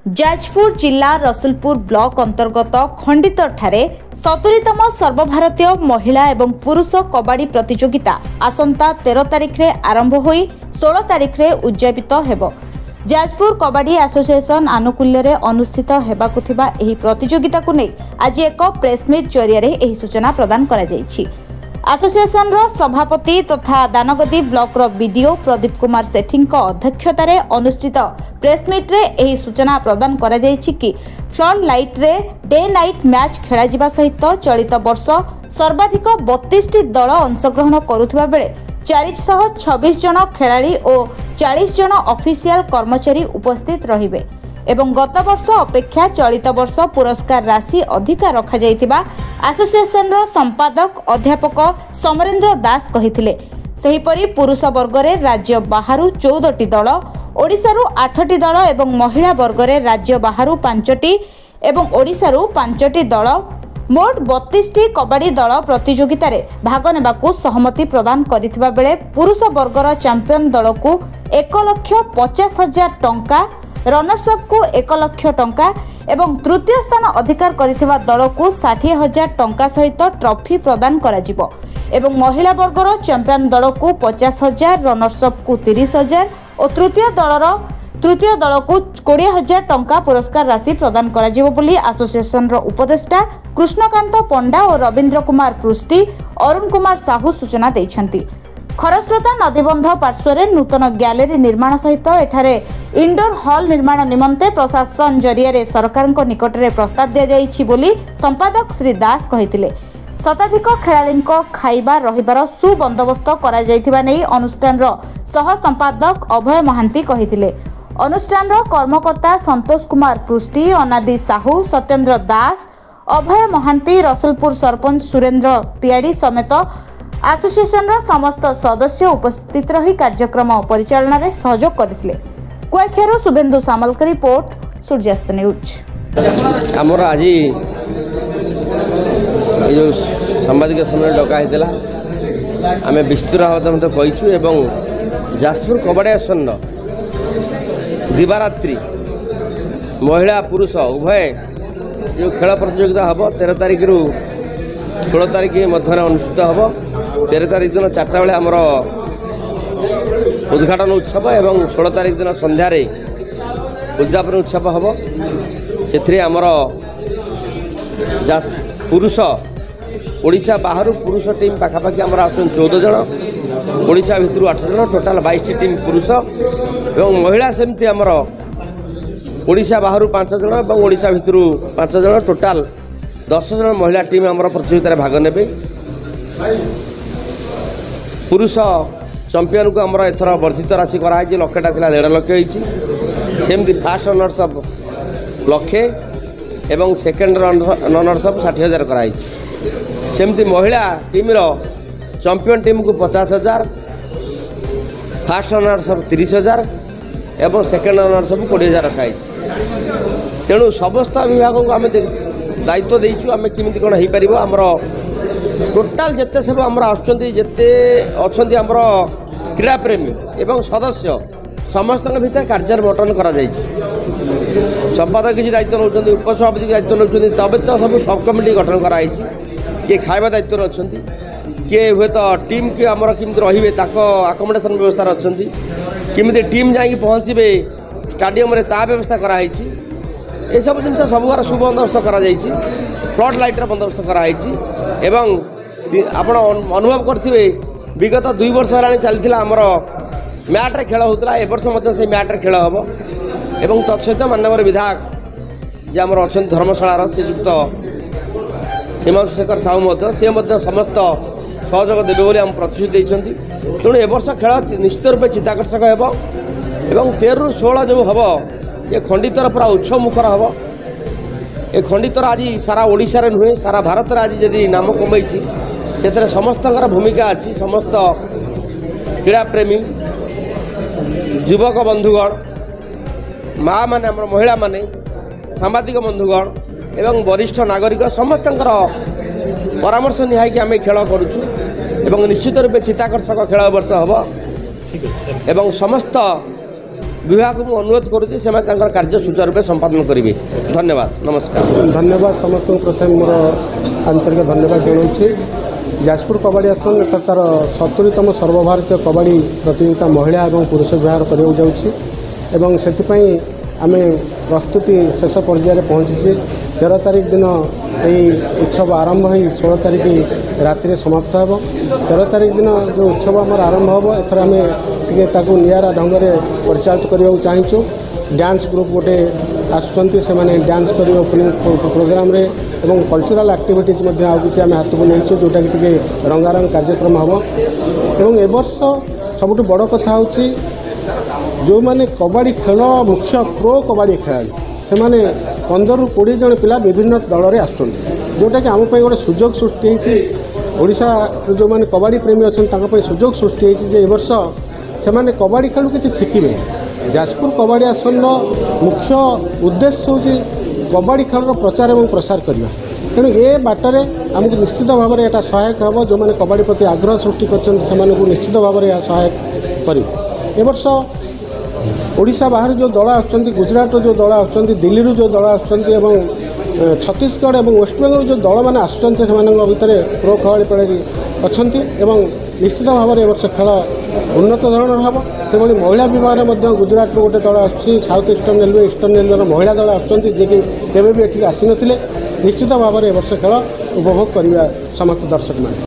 जाजपुर जिला रसुलपुर ब्लॉक अंतर्गत खंडितर ठारे 70तम सर्वभारतीय महिला एवं पुरुष कबाड़ी प्रतियोगिता आसंता 13 तारिख रे आरंभ होई 16 तारिख रे उद्यापित हेबो। जाजपुर कबाड़ी एसोसिएशन आनुकूल्य रे अनुष्ठित हेबाकु थिबा एही प्रतियोगिता को नै आज एक प्रेस मीट जरिया रे एही सूचना प्रदान करा जायछि। एसोसिएशन रो सभापति तथा दानगदी ब्लॉक रो बीडीओ प्रदीप कुमार सेठी अध्यक्षतार अनुष्ठित प्रेस मीट रे एही सूचना प्रदान करा जायछि कि फ्लड लाइट रे डे नाइट मैच खेला जिबा सहित चलित वर्ष सर्वाधिक 32 दल अंशग्रहण करुथिबा बेले 426 जन खेलाड़ी और 40 जन ऑफिशियल कर्मचारी उपस्थित रहिबे एवं गत वर्ष अपेक्षा चलित वर्ष पुरस्कार राशि अधिका रखा जाइतिबा एसोसिएशन रो संपादक अध्यापक समरेंद्र दास कहिथिले। सेहीपरि पुरुष वर्ग रे राज्य बाहरु 14टी दल, ओडिशारु 8टी दल एवं महिला वर्ग रे राज्य बाहरु 5टी एवं ओडिशारु 5टी दल मोट 32टी कबाड़ी दल प्रतियोगिता रे भाग नेबाकू सहमति प्रदान करिथिबा बेले पुरुष वर्गर चैंपियन दल को 1,50,000 टंका, रनर्स अप को 1 लाख टंका एवं तृतीय स्थान अधिकार करिथिबा दल को 60,000 टंका सहित ट्रॉफी प्रदान कराजिबो एवं महिला वर्गर चैंपियन दल को 50,000, रनर्स अप को 30,000 और तृतीय दल को 20,000 टंका पुरस्कार राशि प्रदान कराजिबो बोली एसोसिएशन रो उपदेष्टा कृष्णकांत पंडा और रविंद्र कुमार पृष्टि, अरुण कुमार साहू सूचना दैछंती। खरस्रोता नदीबंध पार्श्व नूतन गैलेरी निर्माण सहित एठारे इंडोर हॉल निर्माण निमंते प्रशासन जरिया सरकार निकट में प्रस्ताव दि जाइछि बोली संपादक श्री दास कहिथिले। शताधिक खेलाड़ी खाइबा रहिबार सुबंदोबस्त करा जाइथिबा नै अनुष्ठान सह संपादक अभय महांती कहिथिले। अनुष्ठान कर्मकर्ता संतोष कुमार पृष्टि, अनादि साहू, सत्येंद्र दास, अभय महांती, रसुलपुर सरपंच सुरेंद्र तियाड़ी समेत एसोसिएशन समस्त सदस्य उपस्थित रही कार्यक्रम परिचालन में सहयोग करथिले। कुआखियारो शुभेन्दु सामल का रिपोर्ट, सूर्यास्त न्यूज। आमर आज जो सांबादिक सम्मेलन डका होता आम विस्तृत भाव तो कहीचु एवं जाजपुर कबाड़ी एसोसिएशन दिवारात्रि महिला पुरुष उभय जो खेल प्रतियोगिता हम 13 तारिख रु 16 तारिख मध्य अनुष्ठित हम। 13 तारिख दिन 4टा बेले आमर उद्घाटन उत्सव एवं 16 तारिख दिन संध्यार उद्यापन उत्सव हम। से आमर पुरुष ओडिशा बाहर पुरुष टीम पाखापाखि आमर आ 14 जन, ओडिशा भितर 8 जन, टोटाल 22टी टीम पुरुष एवं महिला सेमती आमर ओडिशा बाहर 5 जन और ओडिशा भितर 5 जन, टोटाल 10 जन महिला टीम आमर प्रतियोगिता भाग नेबे। पुरुष चैंपियन को आमर एथर वर्धित राशि कराई, लक्षटा थिला 1.5 लाख होईछि। सेमती फास्ट रनर्स अप 1 लाख एवं सेकेंड रनर्स अप 60,000 कराई। सेमती महिला टीम रो चैंपियन टीम को 50,000, फास्ट रनर्स अप 30,000 एवं सेकेंड रनर्स अप 20,000 रखाई। तेणु समस्त विभाग को आम दायित्व देइछु आम केमिति कोन हेई परिबो। आमर टोटाल जिते सब आमर आछंती जिते अछंती आमर क्रीड़ा प्रेमी एवं सदस्य समस्त भीतर कार्य बंटन करा जायछि। संपादक किसी दायित्व नौकरी, उपसभापति दायित्व नौकरी, तबे तो सब सब कमिटी गठन कराई। किए खाଇବା दायित्व अच्छी, किए हुए तो टीम के आमर केमती रही आकोमोडेशन व्यवस्था अच्छा, केमी टीम जा पहुँचे स्टाडियम रे ता व्यवस्था कराई। ये सब जिन सबुआर सुबंदोबस्त करा जायछि। फ्लड लाइटर बंदोबस्त कराई एवं आपण अनुभव करथिबे विगत 2 वर्ष हेलाणी चलथिला आमर मैट रे खेल होतला। ए वर्ष मध्य से मैट रे खेल हम एवं तत्सहित माननीय विधायक जे आमर अच्छा धर्मशाला से युक्त हिमांशु शेखर साहू से समस्त सहयोग देवे बोली आम प्रतिश्रुति देइछंती। तेणु ए वर्ष खेल निश्चित रूप चित्ताकर्षक हेबो एवं 13 रु 16 जो हम ये खंडितर पूरा उत्सव मुखर हम। ये खंडितर आज सारा ओडिशा रे नुहे सारा भारत रे आज जदि नाम कमाई से समस्त भूमिका अच्छी। समस्त क्रीड़ा प्रेमी युवक बंधुगण, माँ माने महिला माने, सांबादिक बंधुगण एवं वरिष्ठ नागरिक समस्त परामर्श निहाई आम खेल करुचु एवं निश्चित रूप चित्ताकर्षक खेल वर्ष हम एवं समस्त विभाग को अनुरोध करुँगी से कार्य सुचारू रूप संपादन करेंगे। धन्यवाद, नमस्कार। धन्यवाद समस्त प्रथम मोर आंतरिक धन्यवाद जनाऊँगी। जाजपुर कबाड़ी आसन तार 70तम सर्वभारतीय कबाड़ी प्रतियोगिता महिला और पुरुष विभाग करने जाऊँगी एवं से आम प्रस्तुति शेष पर्यायर पहुँची। 13 तारिख दिन यही उत्सव आरंभ हो 16 तारिख राति समाप्त हो। 13 तारिख दिन जो उत्सव आम आरंभ हो एथर आम टे निरा ढंग से परिचालित करने चाहूँ। डांस ग्रुप गोटे आसुँच से डांस कर ओपनिंग प्रोग्राम रे एवं कल्चरल एक्टिविटीज किसी आम हाथ को नहीं जोटा कि टे रंगारंग कार्यक्रम हम एवं ए वर्ष सबुठ बड़ कथा हूँ जो मैंने कबाड़ी खेल मुख्य प्रो कबाड़ी खेलाड़ी से 15 ରୁ 20 जन पिला विभिन्न दल में आसुँच जोटा कि आमपाई गोटे सुजोग सृष्टि ओडिशा जो मैंने कबाड़ी प्रेमी अच्छा सुजोग सृष्टि होती ए वर्ष से कबाड़ी खेल किसी शिखे। जाजपुर कबाड़ी आसन मुख्य उद्देश्य हूँ कबाड़ी खेल प्रचार और प्रसार करना। तेणु ए बाटर आमको निश्चित भाव में यहाँ सहायक हम जो मैंने कबाड़ी प्रति आग्रह सृष्टि कर निश्चित भाव में यह सहायक कर। ए वर्ष ओडिशा बाहर जो दल आसुँच गुजरात जो दल आसुँच दिल्ली जो दल आसुँच छत्तीसगढ़ और वेस्टबेंगल जो दल मैंने आसुँच से भितर प्रो कबाड़ी प्लेयर अच्छा निश्चित भाव में ए वर्ष खेल उन्नत धरण हम से महिला विभाग में गुजरात गोटे दल आउथ ईस्टर्न रेलवे महिला दल आसुँच जी कि केवे भी आसी नथिले। निश्चित भाव में ए वर्ष खेल उपभोग करवा समस्त दर्शक मान।